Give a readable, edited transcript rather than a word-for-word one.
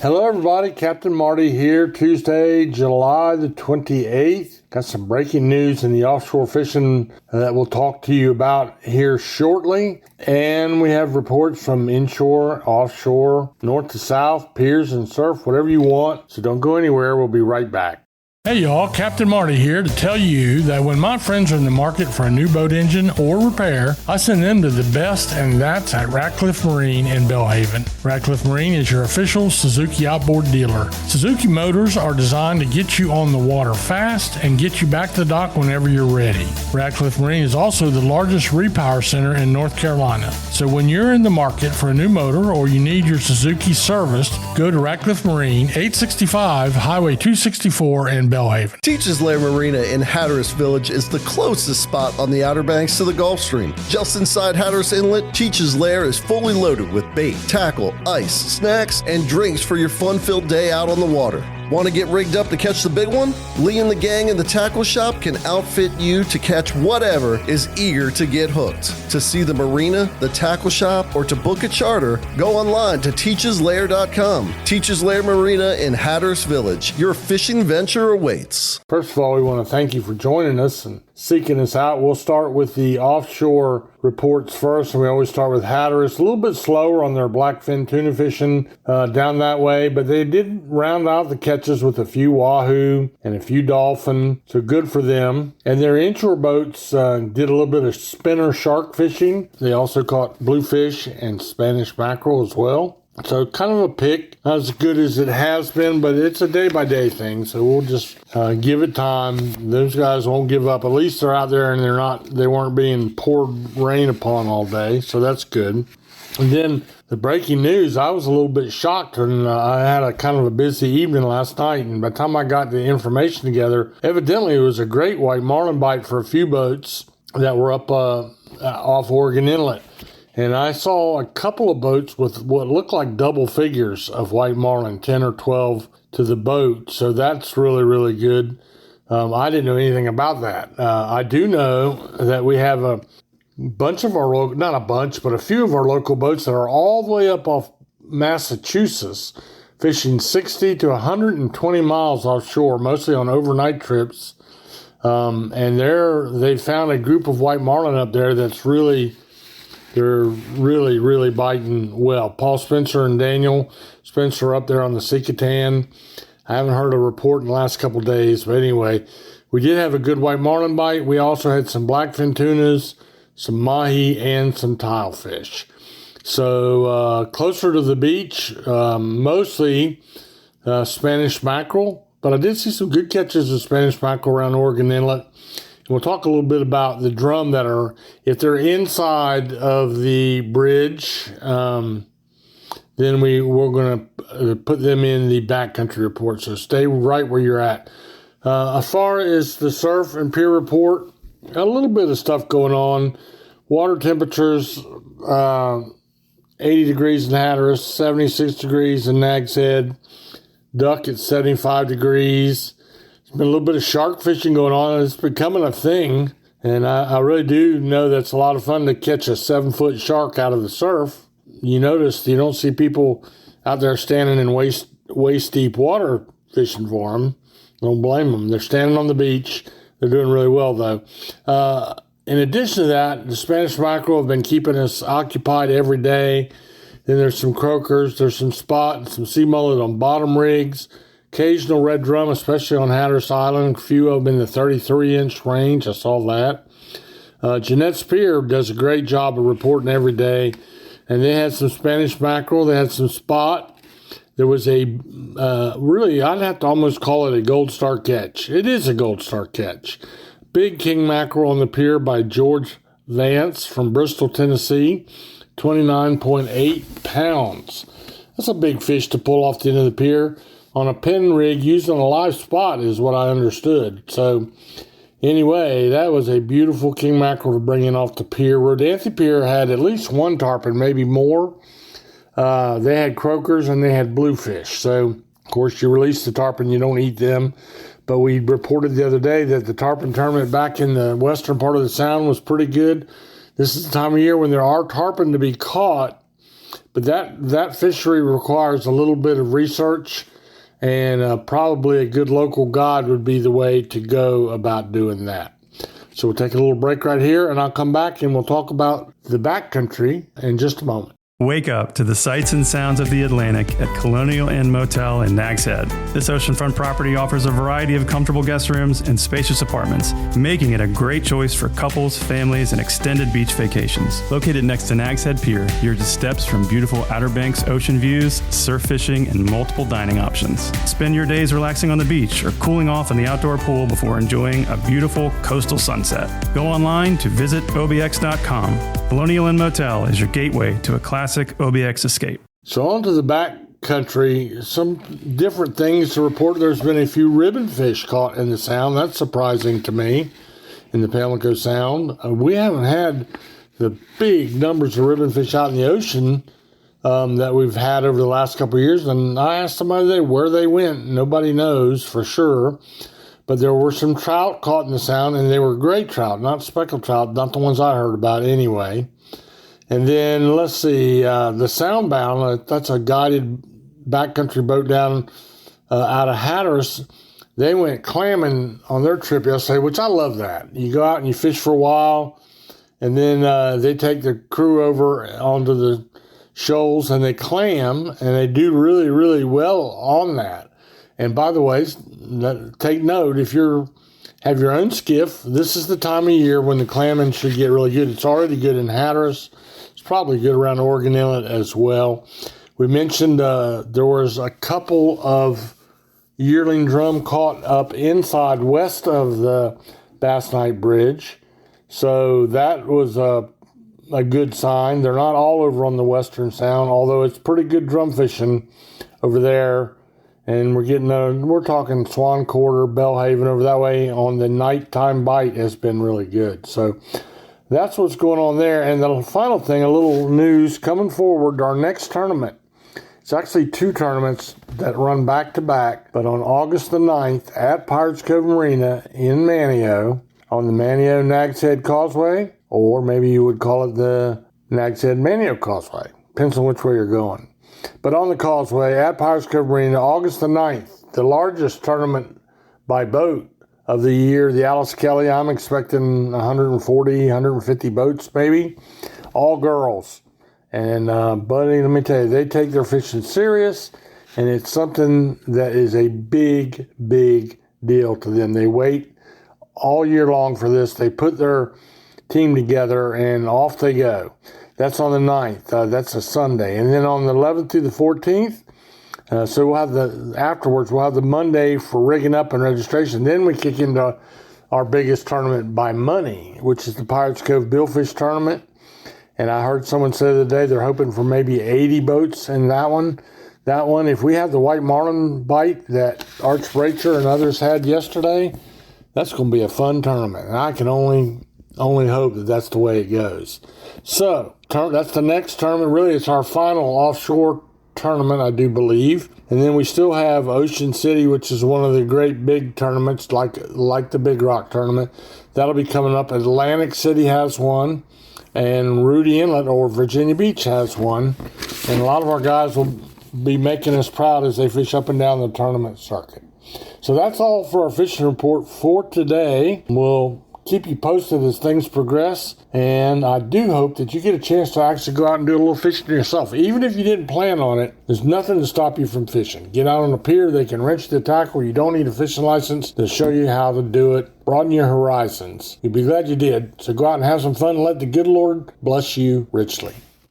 Hello everybody, Captain Marty here, Tuesday, July the 28th. Got some breaking news in the offshore fishing that we'll talk to you about here shortly. And we have reports from inshore, offshore, north to south, piers and surf, whatever you want. So don't go anywhere, we'll be right back. Hey y'all, Captain Marty here to tell you that when my friends are in the market for a new boat engine or repair, I send them to the best, and that's at Ratcliffe Marine in Belhaven. Ratcliffe Marine is your official Suzuki outboard dealer. Suzuki motors are designed to get you on the water fast and get you back to the dock whenever you're ready. Ratcliffe Marine is also the largest repower center in North Carolina. So when you're in the market for a new motor or you need your Suzuki serviced, go to Ratcliffe Marine, 865 Highway 264 in Belhaven. Teachers Lair Marina in Hatteras Village is the closest spot on the Outer Banks to the Gulf Stream. Just inside Hatteras Inlet, Teachers Lair is fully loaded with bait, tackle, ice, snacks, and drinks for your fun-filled day out on the water. Want to get rigged up to catch the big one? Lee and the gang in the tackle shop can outfit you to catch whatever is eager to get hooked. To see the marina, the tackle shop, or to book a charter, go online to teacheslair.com. Teachers Lair Marina in Hatteras Village. Your fishing venture awaits. First of all, we want to thank you for joining us and seeking us out. We'll start with the offshore reports first, and we always start with Hatteras. A little bit slower on their blackfin tuna fishing down that way, but they did round out the catches with a few wahoo and a few dolphin, so good for them. And their inshore boats did a little bit of spinner shark fishing. They also caught bluefish and Spanish mackerel as well. So kind of a pick, not as good as it has been, but it's a day-by-day thing, so we'll just give it time. Those guys won't give up. At least they're out there and they weren't being poured rain upon all day, so that's good. And then the breaking news, I was a little bit shocked, and I had a kind of a busy evening last night, and by the time I got the information together, evidently it was a great white marlin bite for a few boats that were up off Oregon Inlet. And I saw a couple of boats with what looked like double figures of white marlin, 10 or 12 to the boat. So that's really, really good. I didn't know anything about that. I do know that we have a bunch of our not a bunch, but a few of our local boats that are all the way up off Massachusetts, fishing 60 to 120 miles offshore, mostly on overnight trips. And they found a group of white marlin up there they're really, really biting well. Paul Spencer and Daniel Spencer up there on the Sikatan. I haven't heard a report in the last couple of days, but anyway, we did have a good white marlin bite. We also had some blackfin tunas, some mahi, and some tilefish. So closer to the beach, mostly Spanish mackerel, but I did see some good catches of Spanish mackerel around Oregon Inlet. We'll talk a little bit about the drum if they're inside of the bridge, then we're going to put them in the backcountry report. So stay right where you're at. As far as the surf and pier report, a little bit of stuff going on. Water temperatures, 80 degrees in Hatteras, 76 degrees in Nag's Head, Duck at 75 degrees. There's been a little bit of shark fishing going on. It's becoming a thing, and I really do know that's a lot of fun to catch a 7-foot shark out of the surf. You notice you don't see people out there standing in waist deep water fishing for them. Don't blame them. They're standing on the beach. They're doing really well, though. In addition to that, the Spanish mackerel have been keeping us occupied every day. Then there's some croakers, there's some spot and some sea mullet on bottom rigs. Occasional red drum, especially on Hatteras Island. A few of them in the 33-inch range. I saw that. Jeanette's Pier does a great job of reporting every day. And they had some Spanish mackerel. They had some spot. There was a, really, I'd have to almost call it a gold star catch. It is a gold star catch. Big king mackerel on the pier by George Vance from Bristol, Tennessee. 29.8 pounds. That's a big fish to pull off the end of the pier on a pin rig using a live spot is what I understood. So anyway, that was a beautiful king mackerel to bring in off the pier. Rodanthe Pier had at least one tarpon, maybe more. They had croakers and they had bluefish. So, of course, you release the tarpon, you don't eat them. But we reported the other day that the tarpon tournament back in the western part of the Sound was pretty good. This is the time of year when there are tarpon to be caught. But that fishery requires a little bit of research, and probably a good local guide would be the way to go about doing that. So we'll take a little break right here, and I'll come back and we'll talk about the backcountry in just a moment. Wake up to the sights and sounds of the Atlantic at Colonial Inn Motel in Nags Head. This oceanfront property offers a variety of comfortable guest rooms and spacious apartments, making it a great choice for couples, families, and extended beach vacations. Located next to Nags Head Pier, you're just steps from beautiful Outer Banks ocean views, surf fishing, and multiple dining options. Spend your days relaxing on the beach or cooling off in the outdoor pool before enjoying a beautiful coastal sunset. Go online to visit obx.com. Colonial Inn Motel is your gateway to a classic OBX escape. So on to the backcountry, some different things to report. There's been a few ribbon fish caught in the Sound. That's surprising to me in the Pamlico Sound. We haven't had the big numbers of ribbon fish out in the ocean that we've had over the last couple of years. And I asked somebody today where they went. Nobody knows for sure. But there were some trout caught in the Sound, and they were great trout, not speckled trout, not the ones I heard about anyway. And then, let's see, the Soundbound, that's a guided backcountry boat down out of Hatteras. They went clamming on their trip yesterday, which I love that. You go out and you fish for a while, and then they take the crew over onto the shoals, and they clam, and they do really, really well on that. And by the way, take note, if you have your own skiff, this is the time of year when the clamming should get really good. It's already good in Hatteras. It's probably good around Oregon Inlet as well. We mentioned there was a couple of yearling drum caught up inside west of the Bass Night Bridge. So that was a good sign. They're not all over on the Western Sound, although it's pretty good drum fishing over there. And we're talking Swan Quarter, Belhaven over that way on the nighttime bite has been really good. So that's what's going on there. And the final thing, a little news coming forward, our next tournament. It's actually two tournaments that run back to back, but on August the 9th at Pirates Cove Marina in Manio on the Manio Nags Head Causeway, or maybe you would call it the Nags Head Manio Causeway. Depends on which way you're going. But on the Causeway at Pirates Cove Marina, August the 9th, the largest tournament by boat of the year, the Alice Kelly. I'm expecting 140, 150 boats maybe, all girls. And buddy, let me tell you, they take their fishing serious, and it's something that is a big, big deal to them. They wait all year long for this. They put their team together, and off they go. That's on the 9th. That's a Sunday. And then on the 11th through the 14th, so we'll have afterwards, we'll have the Monday for rigging up and registration. Then we kick into our biggest tournament by money, which is the Pirates Cove Billfish Tournament. And I heard someone say the other day they're hoping for maybe 80 boats in that one. That one, if we have the white marlin bite that Arch Bracher and others had yesterday, that's going to be a fun tournament. And I can only hope that that's the way it goes. So that's the next tournament. Really, it's our final offshore tournament, I do believe. And then we still have Ocean City, which is one of the great big tournaments, like the Big Rock tournament. That'll be coming up. Atlantic City has one, and Rudy Inlet or Virginia Beach has one. And a lot of our guys will be making us proud as they fish up and down the tournament circuit. So that's all for our fishing report for today. We'll keep you posted as things progress, and I do hope that you get a chance to actually go out and do a little fishing yourself. Even if you didn't plan on it, there's nothing to stop you from fishing. Get out on the pier, they can wrench the tackle. You don't need a fishing license. They'll show you how to do it. Broaden your horizons. You'll be glad you did. So go out and have some fun and let the good Lord bless you richly.